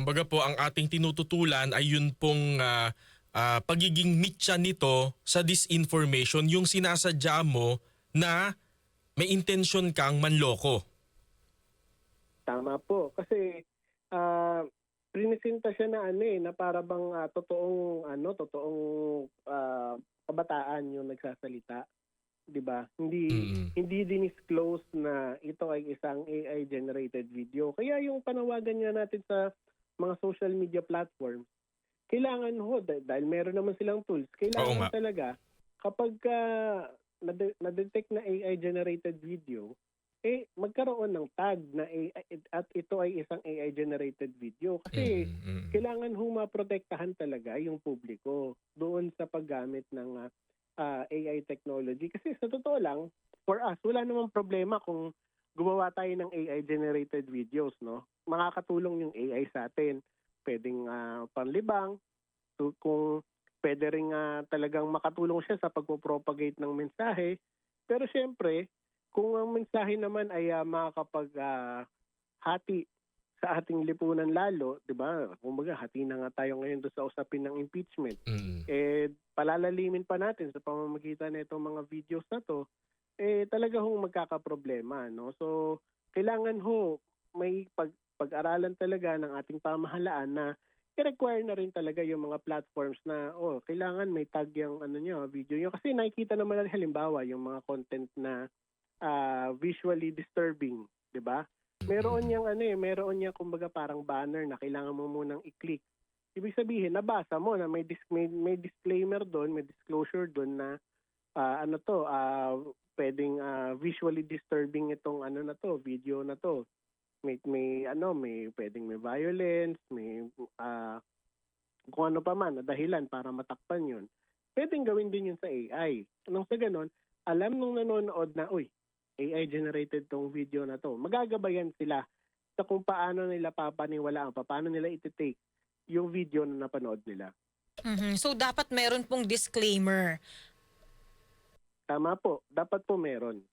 Kumbaga po ang ating tinututulan ay yun pong pagiging mitya nito sa disinformation, yung sinasadya mo na may intensyon kang manloko. Tama po. Kasi ah prinisinta siya na na para bang totoong kabataan yung nagsasalita, 'di ba? Hindi Mm. hindi dinisclose na ito ay isang AI generated video. Kaya yung panawagan nga natin sa mga social media platforms, kailangan dahil meron naman silang tools, Oo kailangan nga. talaga kapag na-detect na AI generated video, magkaroon ng tag na AI, at ito ay isang AI generated video. Kasi Mm, mm. kailangan maprotektahan talaga yung publiko doon sa paggamit ng AI technology. Kasi sa totoo lang, for us, wala namang problema kung gumawa tayo ng AI generated videos, no? Makakatulong yung AI sa atin. Pwedeng panlibang, kung pwede rin talagang makatulong siya sa pagpo-propagate ng mensahe. Pero siyempre, kung ang mensahe naman ay hati sa ating lipunan lalo, 'di ba? Kumbaga, hati na nga tayo ngayon doon sa usapin ng impeachment. Mm. Palalalimin pa natin sa pamamagitan nitong mga videos na 'to, talaga magkakaproblema, no? So, kailangan may pag-aralan talaga ng ating pamahalaan na i-require na rin talaga yung mga platforms na kailangan may tag yung video nyo. Kasi nakikita naman natin halimbawa yung mga content na visually disturbing, 'di ba? Meron yang meron yang kumbaga parang banner na kailangan mo munang i-click. Ibig sabihin, nabasa mo na may disclaimer doon, may disclosure doon na pwedeng visually disturbing itong na to, video na to. May pwedeng may violence, may kung ano pa man na dahilan para matakpan 'yun. Pwedeng gawin din 'yun sa AI. Nang sa ganun, alam nung nanonood na, AI generated tong video na to. Magagabayan sila sa kung paano nila papaniwalaan, paano nila iti-take yung video na napanood nila. So dapat meron pong disclaimer. Tama po, dapat po meron.